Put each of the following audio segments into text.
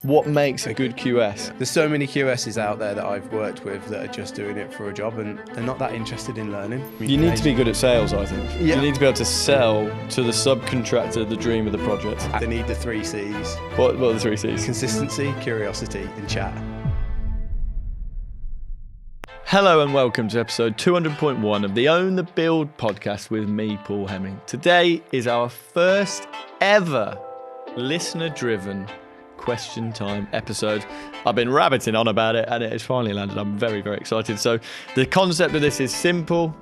What makes a good QS? There's so many QSs out there that I've worked with that are just doing it for a job and they're not that interested in learning. You need to be good at sales, I think. Yeah. You need to be able to sell to the subcontractor the dream of the project. They need the 3 C's. What are the 3 C's? Consistency, curiosity and chat. Hello and welcome to episode 200.1 of the Own the Build podcast with me, Paul Heming. Today is our first ever listener-driven question time episode. I've been rabbiting on about it and it has finally landed. I'm very, very excited. So the concept of this is simple.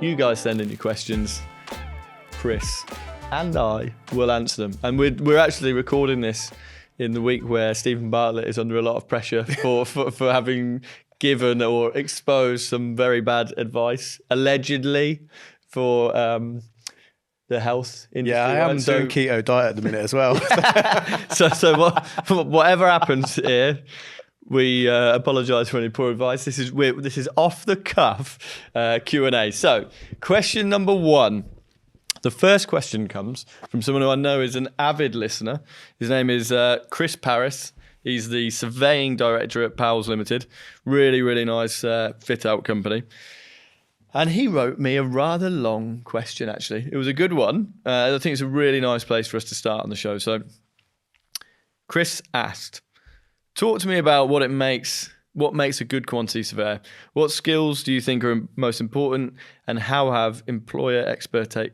You guys send in your questions. Chris and I will answer them. And we're actually recording this in the week where Stephen Bartlett is under a lot of pressure for having given or exposed some very bad advice, allegedly, for the health industry. Yeah, I am doing keto diet at the minute as well. Whatever happens here, we apologise for any poor advice. This is off the cuff Q&A. So, question number 1. The first question comes from someone who I know is an avid listener. His name is Chris Paris. He's the surveying director at Powell's Limited. Really, really nice fit-out company. And he wrote me a rather long question, actually. It was a good one. I think it's a really nice place for us to start on the show. So Chris asked, talk to me about what makes a good quantity surveyor. What skills do you think are most important, and how have employer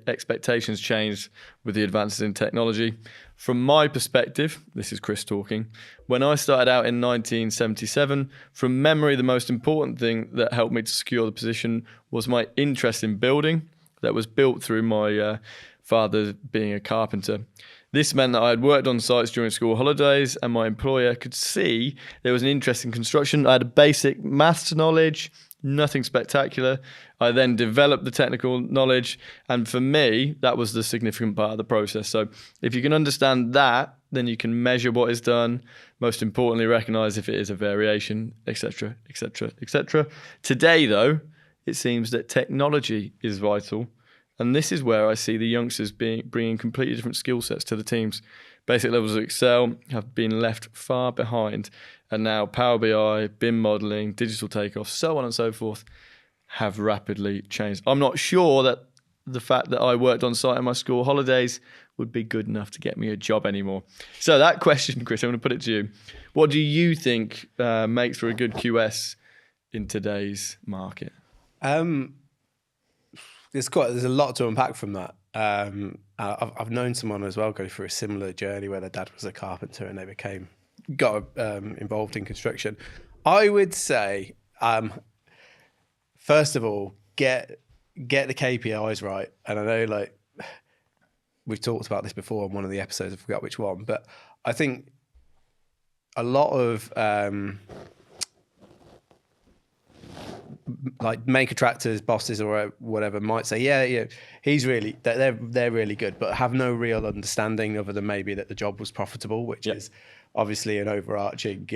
expectations changed with the advances in technology? From my perspective, this is Chris talking, when I started out in 1977, from memory, the most important thing that helped me to secure the position was my interest in building that was built through my father being a carpenter. This meant that I had worked on sites during school holidays and my employer could see there was an interest in construction. I had a basic maths knowledge, nothing spectacular. I then developed the technical knowledge, and for me, that was the significant part of the process. So if you can understand that, then you can measure what is done, most importantly, recognise if it is a variation, etc., etc., etc. Today, though, it seems that technology is vital. And this is where I see the youngsters bringing completely different skill sets to the teams. Basic levels of Excel have been left far behind. And now Power BI, BIM modelling, digital takeoff, so on and so forth, have rapidly changed. I'm not sure that the fact that I worked on site in my school holidays would be good enough to get me a job anymore. So that question, Chris, I'm going to put it to you. What do you think makes for a good QS in today's market? There's a lot to unpack from that. I've known someone as well go through a similar journey where their dad was a carpenter and they got involved in construction. I would say, first of all, get the KPIs right. And I know we've talked about this before on one of the episodes, I forgot which one, but I think a lot of main contractors, bosses or whatever might say, yeah, he's really, they're really good, but have no real understanding other than maybe that the job was profitable, which is obviously an overarching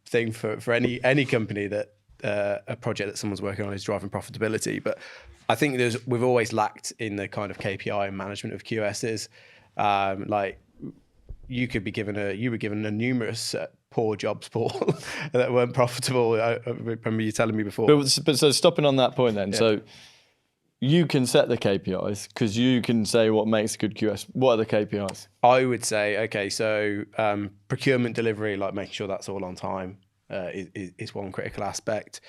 thing for any company that a project that someone's working on is driving profitability. But I think we've always lacked in the kind of KPI and management of QSs. You were given a numerous poor jobs, Paul, that weren't profitable. I remember you telling me before. But so stopping on that point then, so you can set the KPIs because you can say what makes a good QS. What are the KPIs? I would say, okay, so procurement delivery, like making sure that's all on time, is one critical aspect.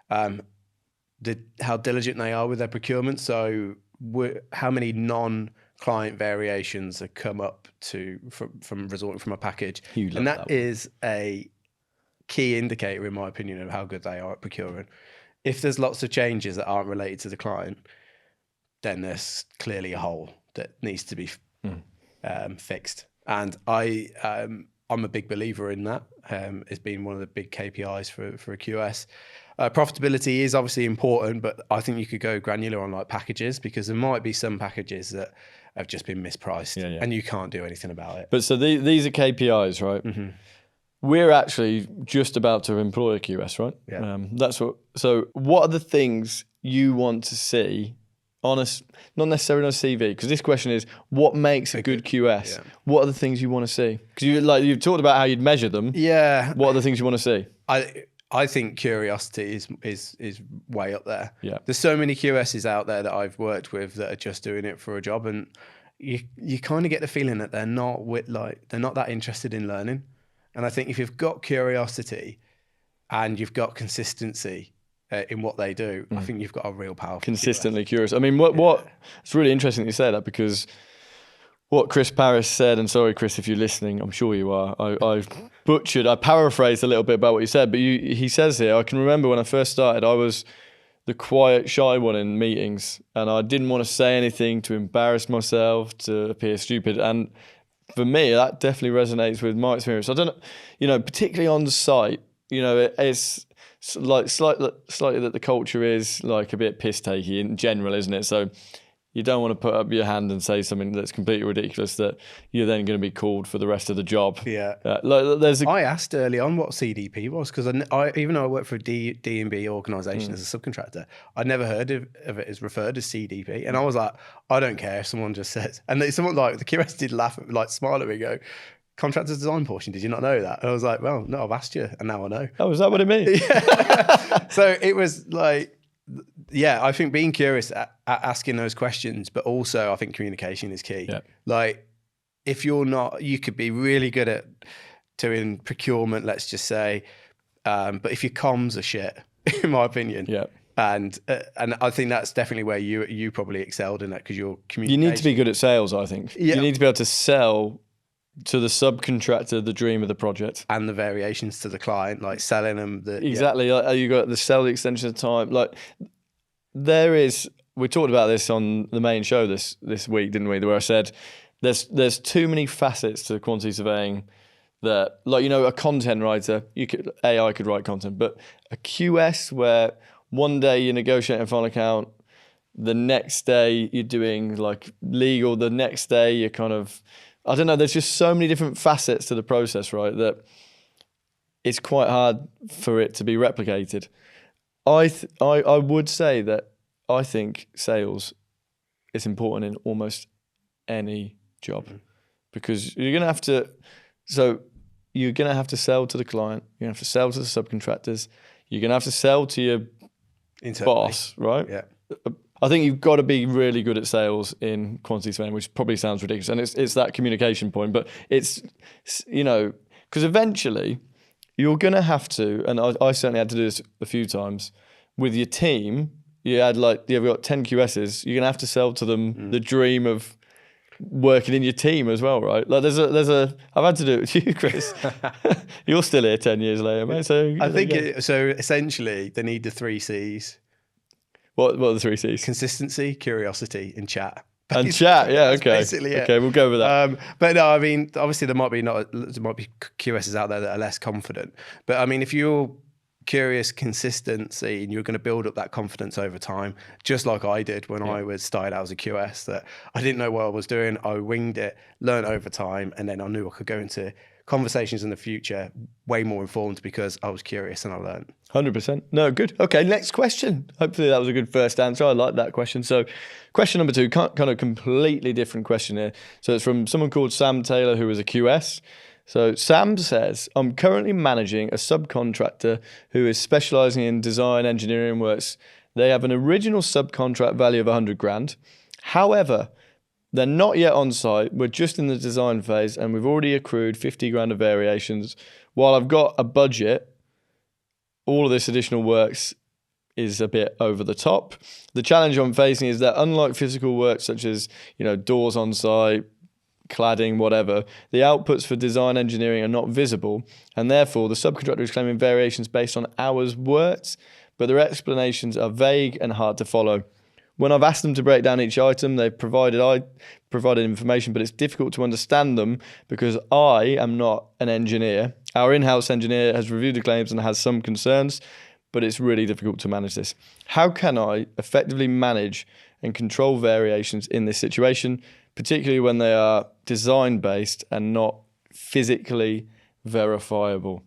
How diligent they are with their procurement. So how many non-client variations have come up from resulting from a package. And that is a key indicator, in my opinion, of how good they are at procuring. If there's lots of changes that aren't related to the client, then there's clearly a hole that needs to be fixed. And I'm a big believer in that. It's been one of the big KPIs for a QS. Profitability is obviously important, but I think you could go granular on packages, because there might be some packages that have just been mispriced and you can't do anything about it. But so these are KPIs, right? Mm-hmm. We're actually just about to employ a QS, right? Yeah. So what are the things you want to see honest, not necessarily on a CV, because this question is, what makes a good QS? Yeah. What are the things you want to see? Because you've talked about how you'd measure them. Yeah. What are the things you want to see? I think curiosity is way up there. Yeah. There's so many QSs out there that I've worked with that are just doing it for a job, and you kind of get the feeling that they're not that interested in learning. And I think if you've got curiosity and you've got consistency in what they do, I think you've got a real powerful Consistently curious. I mean, what it's really interesting that you say that, because what Chris Paris said, and sorry, Chris, if you're listening, I'm sure you are. I paraphrased a little bit about what you said, but he says here, I can remember when I first started, I was the quiet, shy one in meetings, and I didn't want to say anything to embarrass myself, to appear stupid. And for me, that definitely resonates with my experience. I don't know, particularly on the site, it's like slightly that the culture is like a bit piss-takey in general, isn't it? So you don't want to put up your hand and say something that's completely ridiculous that you're then going to be called for the rest of the job. Yeah. I asked early on what CDP was, because I even though I worked for a D&B organisation as a subcontractor, I'd never heard of it as referred as CDP. And I was like, I don't care if someone just says. And someone like the QS did laugh, smile at me and go, contractor's design portion, did you not know that? And I was like, well, no, I've asked you and now I know. Oh, is that what it means? Yeah. So it was like, yeah, I think being curious at asking those questions, but also I think communication is key. Yeah. Like if you're not, you could be really good at doing procurement, let's just say, but if your comms are shit, in my opinion, yeah. And I think that's definitely where you probably excelled in that, because your communication. You need to be good at sales, I think. Yeah. You need to be able to sell to the subcontractor the dream of the project, and the variations to the client, like selling them exactly. Yeah. Like, you got the sell the extension of time. Like we talked about this on the main show this week, didn't we? Where I said there's too many facets to quantity surveying that, like, a content writer, AI could write content, but a QS where one day you're negotiating a final account, the next day you're doing like legal, the next day you're kind of, I don't know, there's just so many different facets to the process, right, that it's quite hard for it to be replicated. I would say that I think sales is important in almost any job, because you're going to have to sell to the client, you're going to have to sell to the subcontractors, you're going to have to sell to your boss, right? Yeah. I think you've got to be really good at sales in quantity surveying, which probably sounds ridiculous. And it's that communication point, but it's, because eventually you're going to have to, and I certainly had to do this a few times, with your team, you've got 10 QSs, you're going to have to sell to them the dream of working in your team as well, right? Like I've had to do it with you, Chris. You're still here 10 years later, mate. So I think so essentially they need the 3 C's. What are the 3 C's? Consistency, curiosity, and chat. And chat, yeah, okay. Basically, yeah. Okay, we'll go with that. But no, I mean, obviously there might be QSs out there that are less confident. But I mean, if you're curious, consistency, and you're going to build up that confidence over time, just like I did when I was started out as a QS, that I didn't know what I was doing. I winged it, learned over time, and then I knew I could go into conversations in the future way more informed because I was curious and I learned. 100%. No, good. Okay, next question. Hopefully that was a good first answer. I like that question. So question number 2, kind of completely different question here. So it's from someone called Sam Taylor, who is a QS. So Sam says, I'm currently managing a subcontractor who is specializing in design engineering works. They have an original subcontract value of 100 grand. However, they're not yet on site. We're just in the design phase and we've already accrued 50 grand of variations. While I've got a budget, all of this additional works is a bit over the top. The challenge I'm facing is that unlike physical work such as, doors on site, cladding, whatever, the outputs for design engineering are not visible, and therefore the subcontractor is claiming variations based on hours worked, but their explanations are vague and hard to follow. When I've asked them to break down each item, I provided information, but it's difficult to understand them because I am not an engineer. Our in-house engineer has reviewed the claims and has some concerns, but it's really difficult to manage this. How can I effectively manage and control variations in this situation, particularly when they are design-based and not physically verifiable?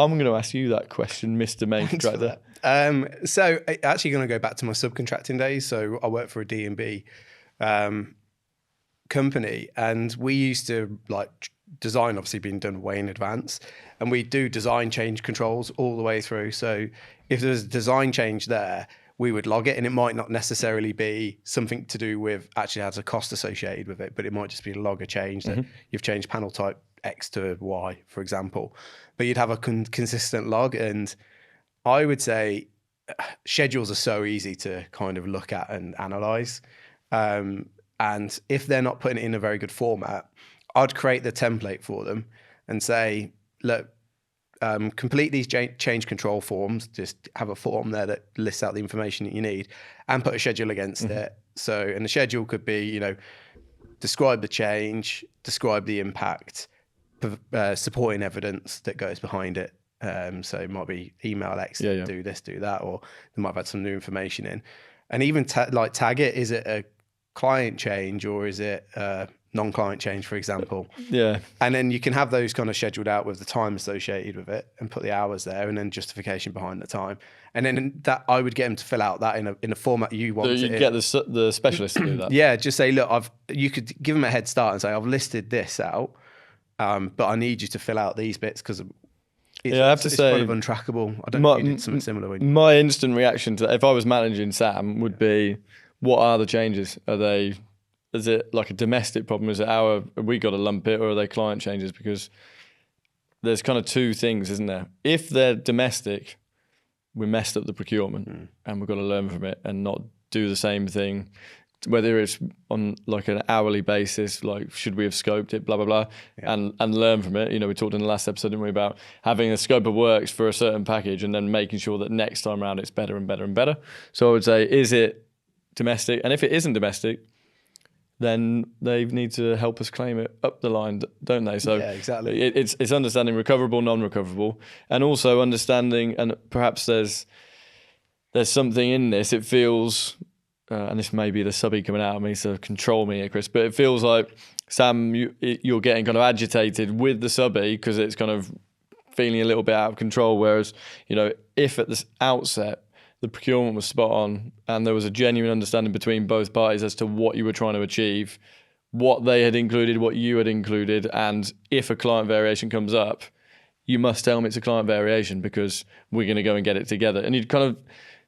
I'm going to ask you that question, Mr. Main Contractor. So actually going to go back to my subcontracting days. So I worked for a D&B company, and we used to like design obviously being done way in advance, and we do design change controls all the way through. So if there's a design change there, we would log it, and it might not necessarily be something to do with actually has a cost associated with it, but it might just be a log a change that you've changed panel type X to Y, for example. But you'd have a consistent log, and I would say schedules are so easy to kind of look at and analyze. And if they're not putting it in a very good format, I'd create the template for them and say, look, complete these change control forms. Just have a form there that lists out the information that you need, and put a schedule against it. So, and the schedule could be, you know, describe the change, describe the impact, supporting evidence that goes behind it. So it might be email X, do this, do that, or they might have had some new information in, and even like tag it. Is it a client change or is it non-client change, for example? Yeah. And then you can have those kind of scheduled out with the time associated with it, and put the hours there, and then justification behind the time. And then that I would get them to fill out that in a format you want. So you get the specialist to do that. Yeah, just say, look, you could give them a head start and say, I've listed this out, but I need you to fill out these bits because I have to say, kind of untrackable. I don't know if you did something similar. My instant reaction to that, if I was managing Sam, would be, what are the changes? Is it like a domestic problem? Is it we got to lump it, or are they client changes? Because there's kind of two things, isn't there? If they're domestic, we messed up the procurement, and we've got to learn from it and not do the same thing. Whether it's on like an hourly basis, like should we have scoped it, blah, blah, blah, and learn from it. You know, we talked in the last episode, didn't we, about having a scope of works for a certain package and then making sure that next time around it's better and better and better. So I would say, is it domestic? And if it isn't domestic, then they need to help us claim it up the line, don't they? So yeah, exactly. It's understanding recoverable, non-recoverable, and also understanding, and perhaps there's something in this. It feels, and this may be the subby coming out of me, so control me here, Chris, but it feels like, Sam, you're getting kind of agitated with the subby because it's kind of feeling a little bit out of control. Whereas, you know, if at the outset the procurement was spot on and there was a genuine understanding between both parties as to what you were trying to achieve, what they had included, what you had included, and if a client variation comes up, you must tell me it's a client variation because we're going to go and get it together. And you'd kind of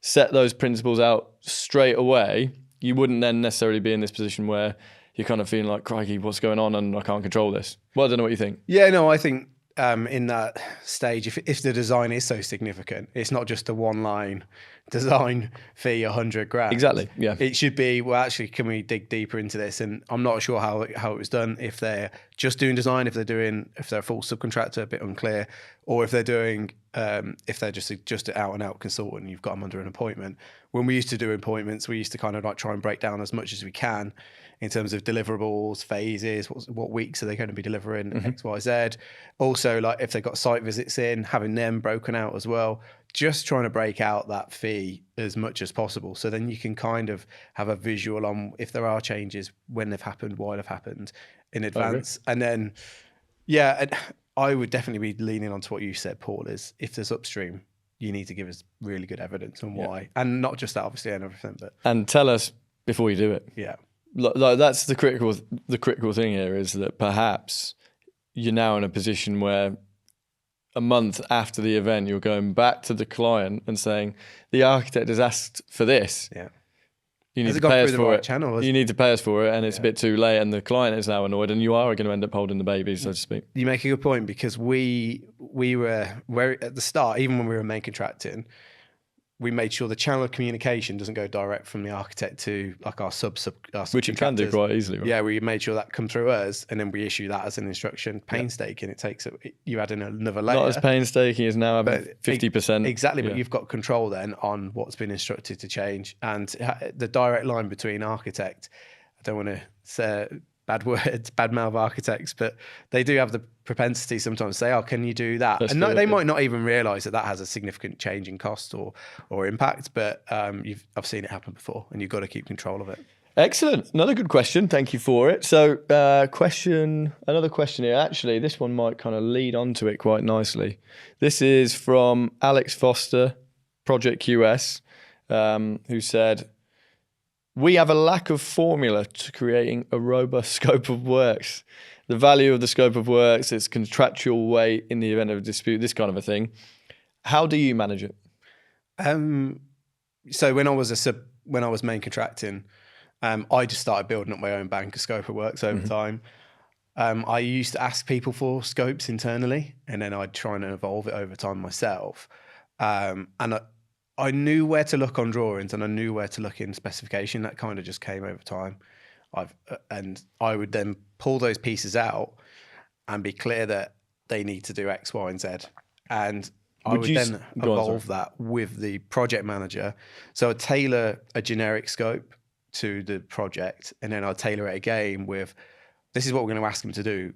set those principles out straight away. You wouldn't then necessarily be in this position where you're kind of feeling like, crikey, what's going on and I can't control this. Well, I don't know what you think. Yeah, no, I think in that stage, if the design is so significant, it's not just a one-line design fee, 100 grand. Exactly. Yeah. It should be, well, actually, can we dig deeper into this? And I'm not sure how it was done. If they're just doing design, if they're a full subcontractor, a bit unclear, or if they're doing, if they're just an out-and-out consultant, and you've got them under an appointment. When we used to do appointments, we used to kind of like try and break down as much as we can in terms of deliverables, phases, what weeks are they going to be delivering, X, Y, Z. Also, like if they've got site visits in, having them broken out as well, just trying to break out that fee as much as possible. So then you can kind of have a visual on if there are changes, when they've happened, why they've happened in advance. Okay. And then, and I would definitely be leaning onto what you said, Paul, is if there's upstream, you need to give us really good evidence on why. And not just that, obviously, and everything, but... And tell us before you do it. Yeah. Like that's the critical thing here, is that perhaps you're now in a position where a month after the event, you're going back to the client and saying, the architect has asked for this. Yeah. You need to pay us for it. Channel, you need to pay us for it, and it's a bit too late, and the client is now annoyed, and you are going to end up holding the baby, so to speak. You make a good point, because we were at the start, even when we were main contracting, we made sure the channel of communication doesn't go direct from the architect to like our which you can do quite easily, right? Yeah, we made sure that come through us, and then we issue that as an instruction. Painstaking, it takes you add in another layer. Not as painstaking as now having 50%. Exactly, but you've got control then on what's been instructed to change, and the direct line between architect. I don't want to say bad words, bad mouth architects, but they do have the propensity sometimes to say, "Oh, can you do that?" They might not even realise that has a significant change in cost or impact. But I've seen it happen before, and you've got to keep control of it. Excellent. Another good question. Thank you for it. So, another question here. Actually, this one might kind of lead onto it quite nicely. This is from Alex Foster, Project QS, who said, "We have a lack of formula to creating a robust scope of works. The value of the scope of works, its contractual weight in the event of a dispute, this kind of a thing. How do you manage it?" So when I was main contracting, I just started building up my own bank of scope of works over time. I used to ask people for scopes internally, and then I'd try and evolve it over time myself. And I knew where to look on drawings, and I knew where to look in specification. That kind of just came over time. And I would then pull those pieces out and be clear that they need to do X, Y, and Z. And I would then evolve that with the project manager. So I'd tailor a generic scope to the project, and then I'd tailor it again with, this is what we're going to ask them to do,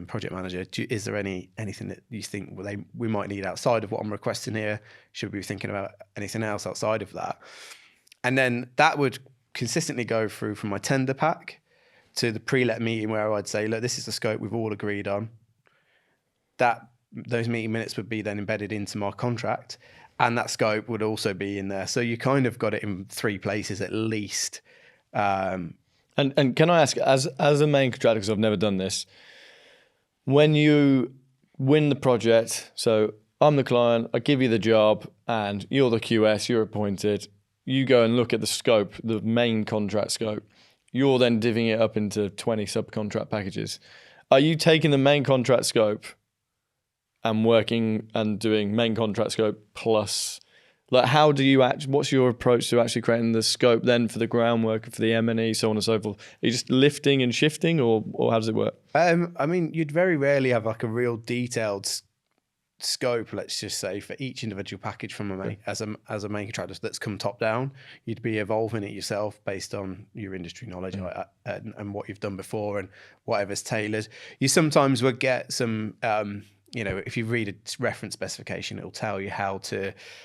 project manager. Is there anything that you think we might need outside of what I'm requesting here? Should we be thinking about anything else outside of that? And then that would consistently go through from my tender pack to the pre-let meeting, where I'd say, look, this is the scope we've all agreed on. Those meeting minutes would be then embedded into my contract, and that scope would also be in there. So you kind of got it in 3 places at least. And can I ask, as a main contractor, because I've never done this, when you win the project, so I'm the client, I give you the job, and you're the QS, you're appointed, you go and look at the scope, the main contract scope, you're then divvying it up into 20 subcontract packages. Are you taking the main contract scope and working and doing main contract scope plus, like, how do you what's your approach to actually creating the scope then for the groundwork, for the M&E, so on and so forth? Are you just lifting and shifting, or how does it work? I mean, you'd very rarely have like a real detailed scope, let's just say, for each individual package from as a main contractor that's come top down. You'd be evolving it yourself based on your industry knowledge and what you've done before and whatever's tailored. You sometimes would get some if you read a reference specification, it'll tell you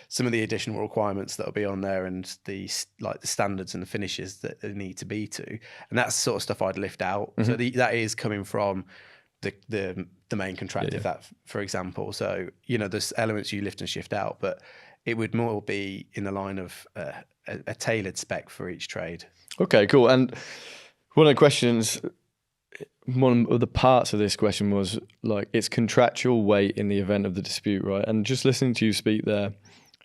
some of the additional requirements that'll be on there, and the standards and the finishes that they need to be to, and that's the sort of stuff I'd lift out. So that is coming from the main contract, if that, for example. So there's elements you lift and shift out, but it would more be in the line of a tailored spec for each trade. Okay, cool. And one of the questions, one of the parts of this question was like its contractual weight in the event of the dispute, right? And just listening to you speak there,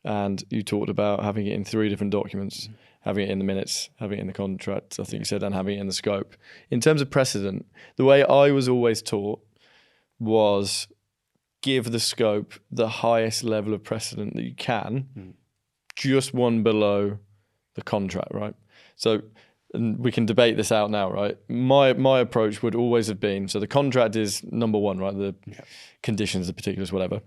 and you talked about having it in 3 different documents, having it in the minutes, having it in the contract, I think you said, and having it in the scope. In terms of precedent, the way I was always taught was give the scope the highest level of precedent that you can, just one below the contract, right? So, and we can debate this out now, right? My approach would always have been, so the contract is number 1, right? The conditions, the particulars, whatever.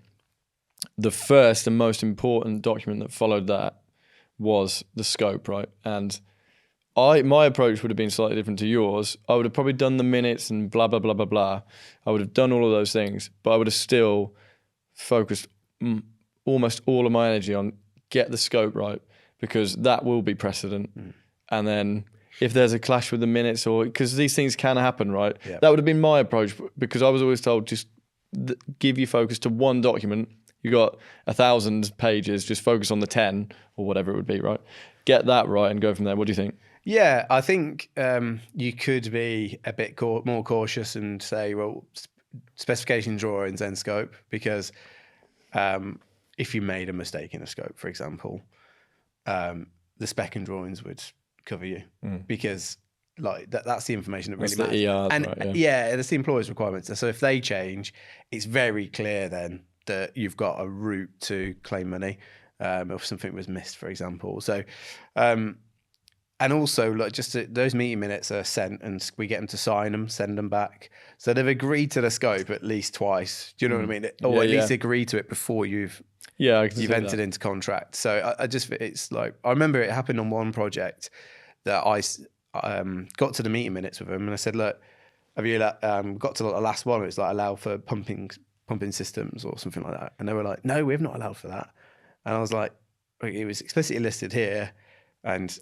The first and most important document that followed that was the scope, right? And my approach would have been slightly different to yours. I would have probably done the minutes and blah, blah, blah, blah, blah. I would have done all of those things, but I would have still focused almost all of my energy on get the scope right, because that will be precedent. And then if there's a clash with the minutes, or because these things can happen, right? Yep. That would have been my approach, because I was always told just give your focus to one document. You got 1,000 pages, just focus on the 10 or whatever it would be, right? Get that right and go from there. What do you think? Yeah, I think you could be a bit more cautious and say, well, specification drawings and scope, because if you made a mistake in a scope, for example, the spec and drawings would cover you, because like that's the information that really matters. ERs, and right, that's the employer's requirements. So if they change, it's very clear then that you've got a route to claim money if something was missed, for example. So and also, like, those meeting minutes are sent, and we get them to sign them, send them back. So they've agreed to the scope at least twice. Do you know what I mean? Or at least agree to it before you've entered into contract. So it's like, I remember it happened on one project that I got to the meeting minutes with them, and I said, look, have you got to the last one? It was like allow for pumping systems or something like that. And they were like, no, we've not allowed for that. And I was like, it was explicitly listed here, and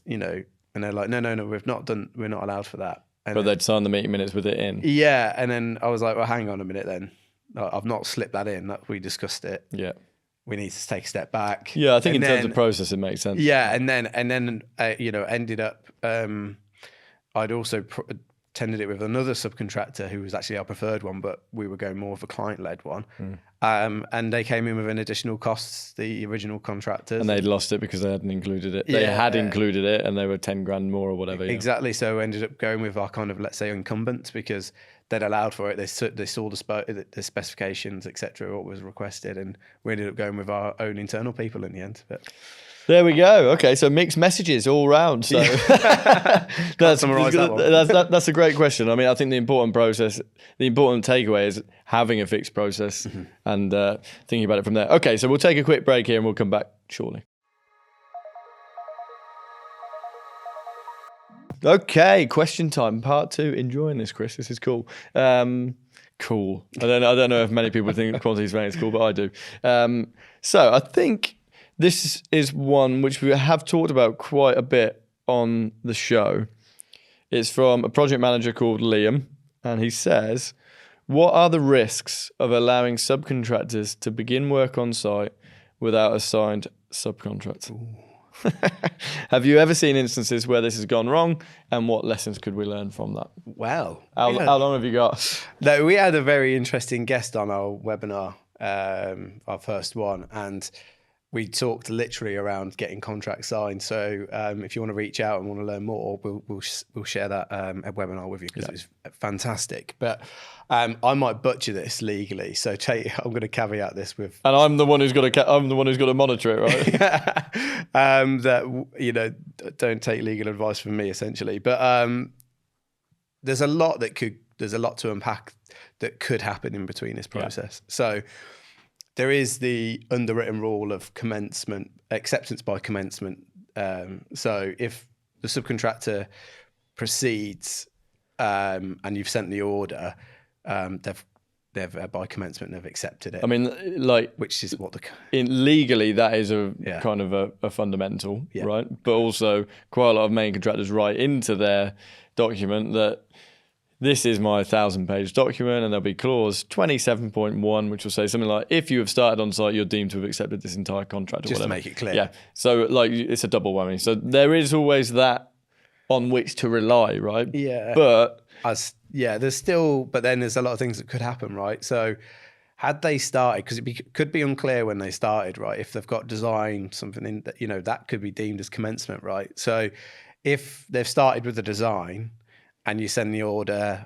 And they're like, no, we're not allowed for that. And But they'd sign the meeting minutes with it in. Yeah, and then I was like, well, hang on a minute then. I've not slipped that in. We discussed it. Yeah. We need to take a step back. Yeah, I think in terms of process, it makes sense. Yeah, and then ended up. I'd also tendered it with another subcontractor who was actually our preferred one, but we were going more of a client-led one. And they came in with an additional cost, the original contractors. And they'd lost it because they hadn't included it. They had included it and they were 10 grand more or whatever. Exactly. So we ended up going with our kind of, let's say, incumbents because they'd allowed for it. They saw the specifications, etc., what was requested. And we ended up going with our own internal people in the end. But there we go. Okay, so mixed messages all round. So that's a great question. I mean, I think the important takeaway is having a fixed process and thinking about it from there. Okay, so we'll take a quick break here and we'll come back shortly. Okay, question time, part 2. Enjoying this, Chris? This is cool. Cool. I don't know if many people think quantity surveying is cool, but I do. So I think this is one which we have talked about quite a bit on the show. It's from a project manager called Liam, and he says, what are the risks of allowing subcontractors to begin work on site without a signed subcontract? Have you ever seen instances where this has gone wrong, and what lessons could we learn from that? Well, how long have you got? No, we had a very interesting guest on our webinar, our first one, and we talked literally around getting contracts signed. So if you want to reach out and want to learn more, we'll share that webinar with you because it was fantastic. But I might butcher this legally, so I'm going to caveat this with. And I'm the one who's got to monitor it, right? That don't take legal advice from me, essentially. But there's a lot to unpack that could happen in between this process. Yeah. So there is the underwritten rule of acceptance by commencement. So if the subcontractor proceeds and you've sent the order, they've by commencement they've accepted it. I mean, which is what legally that is kind of a fundamental, right? But also quite a lot of main contractors write into their document that this is my 1,000-page document, and there'll be clause 27.1, which will say something like, if you have started on site, you're deemed to have accepted this entire contract. Just to make it clear. Yeah. So it's a double whammy. So there is always that on which to rely, right? Yeah. But then there's a lot of things that could happen, right? So had they started, because it could be unclear when they started, right? If they've got design, something in that, that could be deemed as commencement, right? So if they've started with the design, and you send the order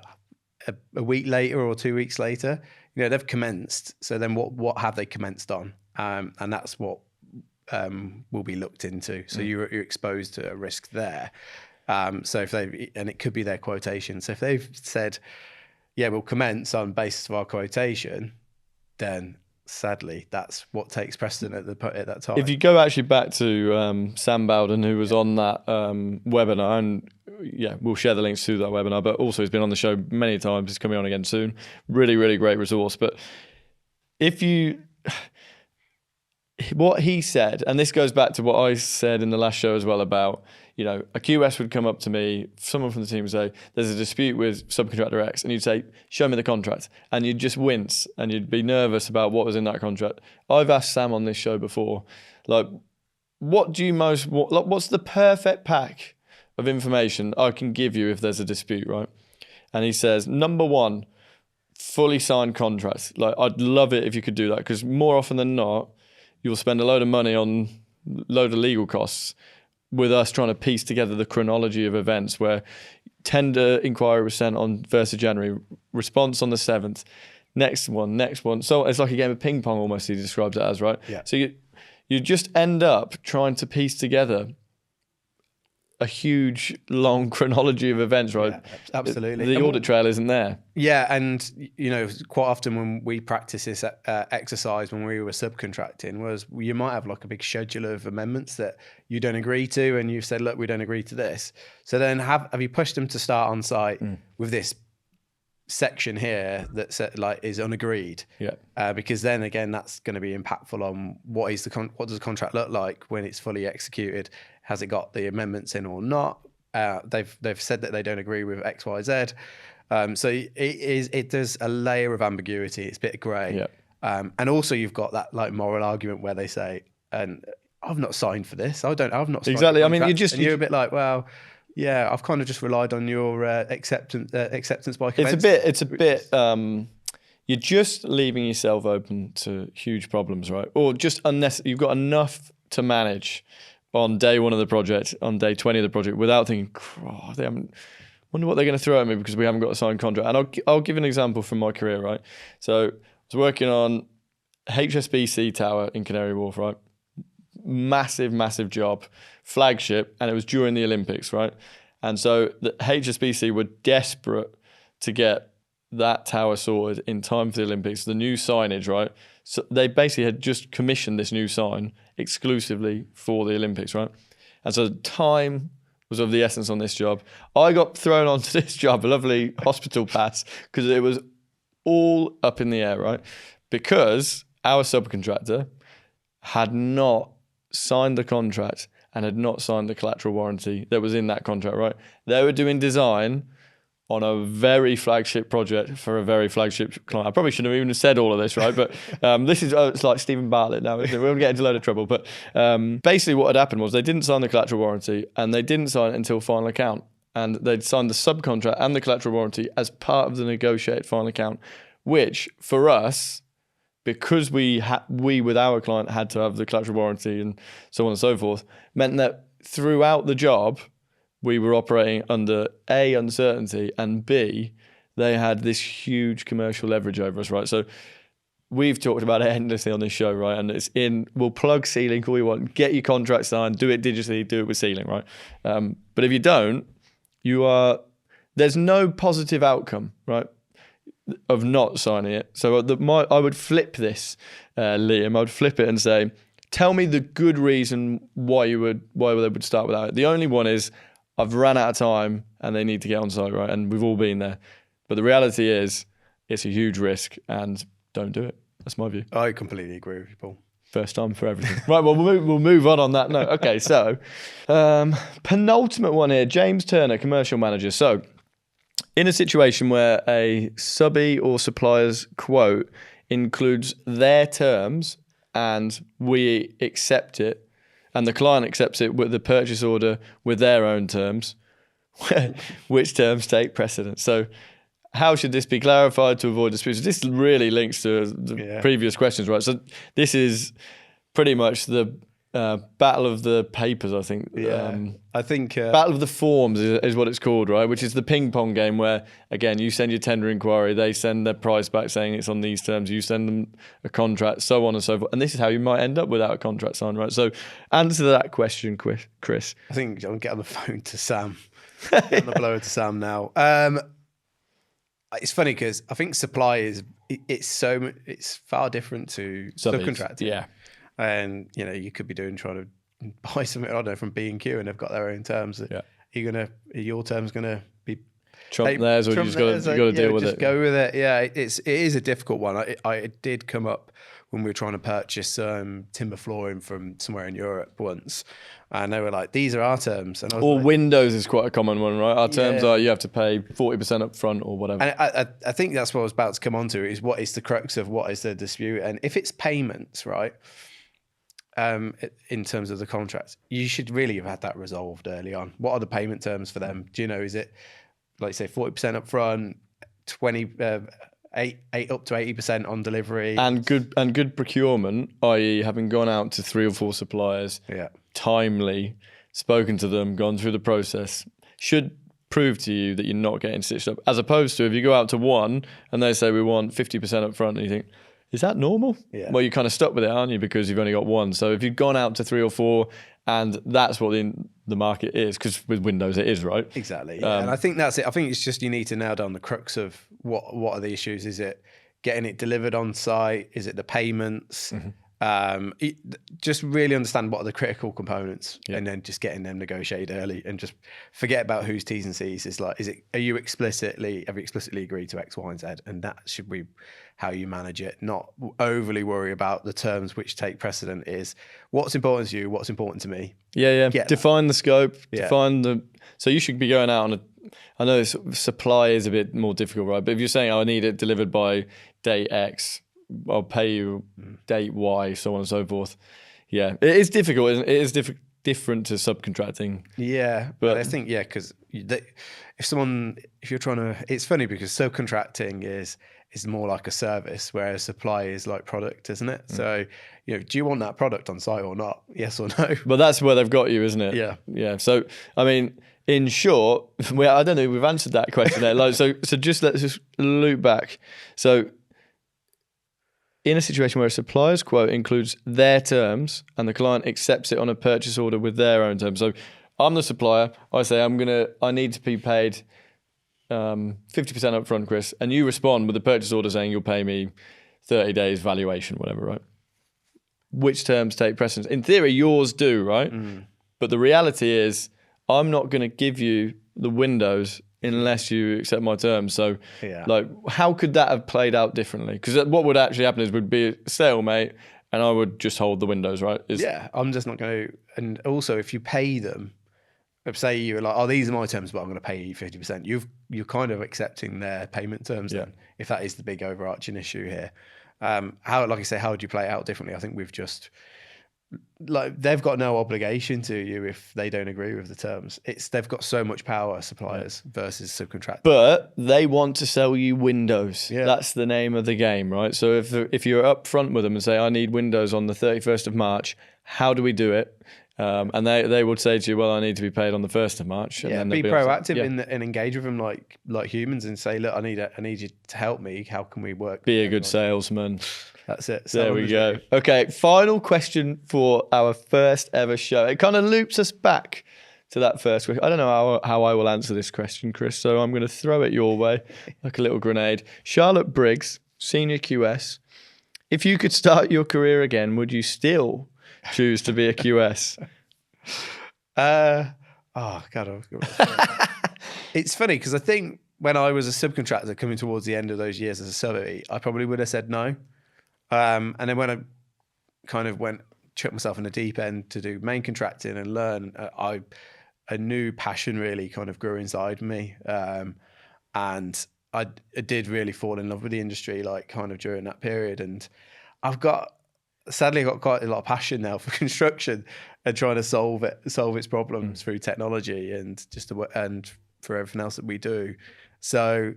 a week later or 2 weeks later, they've commenced. So then what have they commenced on? And that's what will be looked into. So you're exposed to a risk there. So and it could be their quotation. So if they've said, we'll commence on basis of our quotation, then sadly, that's what takes precedent at that time. If you go actually back to Sam Bowden, who was on that webinar, and we'll share the links to that webinar, but also he's been on the show many times. He's coming on again soon. Really, really great resource. But what he said, and this goes back to what I said in the last show as well about, a QS would come up to me, someone from the team would say, there's a dispute with subcontractor X, and you'd say, show me the contract. And you'd just wince and you'd be nervous about what was in that contract. I've asked Sam on this show before, what's the perfect pack of information I can give you if there's a dispute, right? And he says, number one, fully signed contracts. I'd love it if you could do that, because more often than not, you'll spend a load of money on load of legal costs with us trying to piece together the chronology of events where tender inquiry was sent on 1st of January, response on the 7th, next one. So it's like a game of ping pong almost, he describes it as, right? Yeah. So you just end up trying to piece together a huge, long chronology of events, right? Yeah, absolutely. The audit trail isn't there. Yeah, and quite often when we practice this exercise when we were subcontracting, was you might have a big schedule of amendments that you don't agree to, and you've said, look, we don't agree to this. So then have you pushed them to start on site with this section here that is unagreed? Yeah. Because then again, that's going to be impactful on what does the contract look like when it's fully executed? Has it got the amendments in or not? they've said that they don't agree with X, Y, Z. So there's a layer of ambiguity. It's a bit grey. Yeah. And also you've got that like moral argument where they say, and I've not signed for this. I've not signed Exactly. I mean, you're a bit like, well, yeah, I've kind of just relied on your acceptance by commence. It's a bit. You're just leaving yourself open to huge problems, right? Or just unnecessary. You've got enough to manage on day one of the project, on day 20 of the project, without thinking, they haven't. Wonder what they're going to throw at me because we haven't got a signed contract. And I'll give an example from my career, right? So I was working on HSBC Tower in Canary Wharf, right? Massive job, flagship, and it was during the Olympics, right? And so the HSBC were desperate to get that tower sorted in time for the Olympics, the new signage, right? So they basically had just commissioned this new sign exclusively for the Olympics, right? And so time was of the essence on this job. I got thrown onto this job, a lovely hospital pass, because it was all up in the air, right? Because our subcontractor had not signed the contract and had not signed the collateral warranty that was in that contract, right? They were doing design on a very flagship project for a very flagship client. I probably shouldn't have even said all of this, right? But this is, it's like Stephen Bartlett now. We're going to get into a load of trouble. But basically what had happened was they didn't sign the collateral warranty and they didn't sign it until final account. And they'd signed the subcontract and the collateral warranty as part of the negotiated final account, which for us, because we with our client had to have the collateral warranty and so on and so forth, meant that throughout the job, we were operating under A, uncertainty, and B, they had this huge commercial leverage over us, right? So we've talked about it endlessly on this show, right? And we'll plug C-Link all you want, get your contract signed, do it digitally, do it with C-Link, right? But if you don't, there's no positive outcome, right, of not signing it. So I would flip this, Liam, I would flip it and say, tell me the good reason why they would start without it. The only one is, I've ran out of time and they need to get on site, right? And we've all been there. But the reality is, it's a huge risk and don't do it. That's my view. I completely agree with you, Paul. First time for everything. Right, well, we'll move on that note. Okay, so penultimate one here, James Turner, commercial manager. So in a situation where a subby or supplier's quote includes their terms and we accept it, and the client accepts it with the purchase order with their own terms, which terms take precedence? So how should this be clarified to avoid disputes? This really links to the previous questions, right? So this is pretty much the battle of the papers, I think. Yeah, I think... battle of the forms is what it's called, right? Which is the ping pong game where, again, you send your tender inquiry, they send their price back saying it's on these terms, you send them a contract, so on and so forth. And this is how you might end up without a contract signed, right? So answer that question, Chris. I think I'll get on the phone to Sam. Get on the blower to Sam now. It's funny because I think supply it's far different to subcontracting. Yeah. And you could be trying to buy something, I don't know, from B&Q and they've got their own terms. Yeah. Your terms gonna be Trump theirs, or you just got to deal with it. Just go with it. Yeah, it is a difficult one. It did come up when we were trying to purchase timber flooring from somewhere in Europe once, and they were like, "These are our terms." And windows is quite a common one, right? Our terms are you have to pay 40% up front or whatever. And I think that's what I was about to come on to, is what is the crux of what is the dispute, and if it's payments, right? In terms of the contract, you should really have had that resolved early on. What are the payment terms for them? Do you know, is it, like say, 40% up front, 8 up to 80% on delivery? And good procurement, i.e. having gone out to 3 or 4 suppliers, timely, spoken to them, gone through the process, should prove to you that you're not getting stitched up. As opposed to if you go out to one and they say we want 50% up front and you think, is that normal? Yeah. Well, you're kind of stuck with it, aren't you? Because you've only got one. So if you've gone out to 3 or 4, and that's what the market is, because with Windows it is, right? Exactly. Yeah. And I think that's it. I think it's just you need to nail down the crux of what are the issues. Is it getting it delivered on site? Is it the payments? Just really understand what are the critical components, and then just getting them negotiated early, and just forget about who's T's and C's. Is like, have you explicitly agreed to X, Y, and Z, and that should be how you manage it. Not overly worry about the terms which take precedent. Is what's important to you, what's important to me. Define the scope. Define the. So you should be going out on a. I know supply is a bit more difficult, right? But if you're saying, I need it delivered by date X, I'll pay you date Y, so on and so forth. Yeah, it is difficult. Isn't it? It is different to subcontracting. Yeah, but I think because if you're trying to, it's funny because subcontracting is more like a service, whereas supply is like product, isn't it? So do you want that product on site or not? Yes or no? But that's where they've got you, isn't it? Yeah. So I mean, in short, I don't know. We've answered that question there. So let's just loop back. So, in a situation where a supplier's quote includes their terms and the client accepts it on a purchase order with their own terms. So I'm the supplier. I say I need to be paid 50% up front, Chris, and you respond with a purchase order saying you'll pay me 30 days valuation, whatever, right? Which terms take precedence? In theory, yours do, right? But the reality is, I'm not going to give you the windows unless you accept my terms. So, how could that have played out differently? Because what would actually happen is would be a stalemate, and I would just hold the windows, right? I'm just not going to. And also, if you pay them, say you're like, these are my terms, but I'm going to pay you 50%. You're kind of accepting their payment terms. Then, if that is the big overarching issue here, like I say, how would you play it out differently? I think we've just. Like, they've got no obligation to you if they don't agree with the terms. They've got so much power, suppliers versus subcontractors. But they want to sell you windows. That's the name of the game, right? So if you're up front with them and say, I need windows on the 31st of March, how do we do it? And they would say to you, well, I need to be paid on the 1st of March. And then be proactive and engage with them like humans and say, look, I need you to help me. How can we work? Be a good salesman. That's it. There we go. Okay, final question for our first ever show. It kind of loops us back to that first question. I don't know how I will answer this question, Chris, so I'm going to throw it your way like a little grenade. Charlotte Briggs, Senior QS. If you could start your career again, would you still choose to be a QS? It's funny because I think when I was a subcontractor coming towards the end of those years as a subby, I probably would have said no. And then when I kind of chucked myself in the deep end to do main contracting and learn, a new passion really kind of grew inside me. And I did really fall in love with the industry, like kind of during that period. And sadly, I've got quite a lot of passion now for construction and trying to solve its problems through technology and and for everything else that we do. So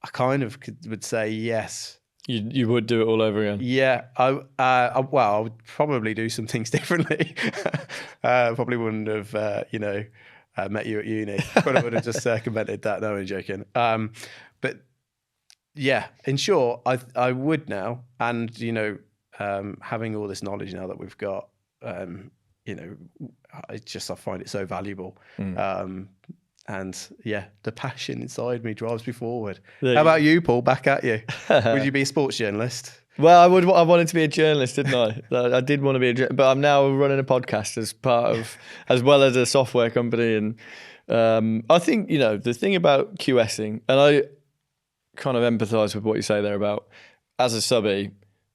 I kind of would say yes. You would do it all over again? Yeah. I would probably do some things differently. Probably wouldn't have, met you at uni. Probably would have just circumvented that. No, I'm joking. But yeah, in short, I would now. And, having all this knowledge now that we've got, I find it so valuable. And the passion inside me drives me forward. How about you, Paul? Back at you. Would you be a sports journalist? Well, I wanted to be a journalist, didn't I? I did want to be a journalist, but I'm now running a podcast as well as a software company. And I think, the thing about QSing, and I kind of empathise with what you say there about, as a subby,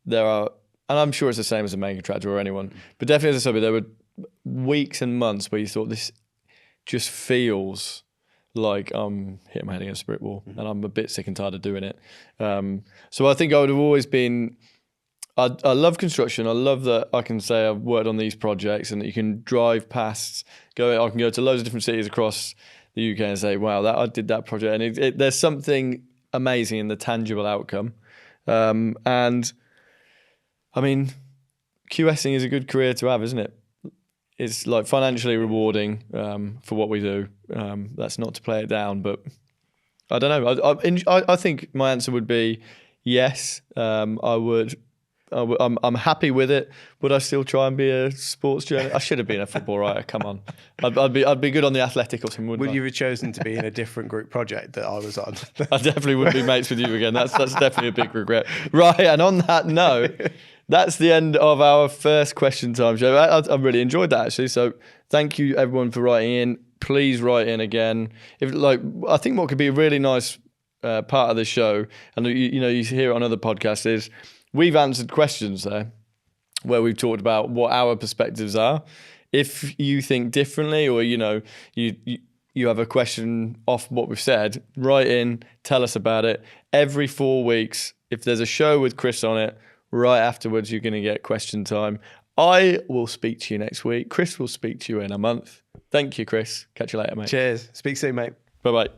there are, and I'm sure it's the same as a main contractor or anyone, but definitely as a subby, there were weeks and months where you thought this just feels like I'm hitting my head against a brick wall, and I'm a bit sick and tired of doing it. So I think I would have always been. I love construction. I love that I can say I've worked on these projects, and that you can drive past. I can go to loads of different cities across the UK and say, "Wow, I did that project." And there's something amazing in the tangible outcome. And I mean, QSing is a good career to have, isn't it? It's like financially rewarding for what we do. That's not to play it down, but I don't know. I think my answer would be yes. I would. I'm happy with it. Would I still try and be a sports journalist? I should have been a football writer. Come on, I'd be good on the Athletic or something. Would you have chosen to be in a different group project that I was on? I definitely wouldn't be mates with you again. That's definitely a big regret. Right, and on that note, that's the end of our first question time show. I really enjoyed that, actually. So thank you, everyone, for writing in. Please write in again. I think what could be a really nice part of the show, and you hear it on other podcasts, is we've answered questions there where we've talked about what our perspectives are. If you think differently, or you have a question off what we've said, write in, tell us about it. Every 4 weeks, if there's a show with Chris on it, right afterwards, you're going to get question time. I will speak to you next week. Chris will speak to you in a month. Thank you, Chris. Catch you later, mate. Cheers. Speak soon, mate. Bye-bye.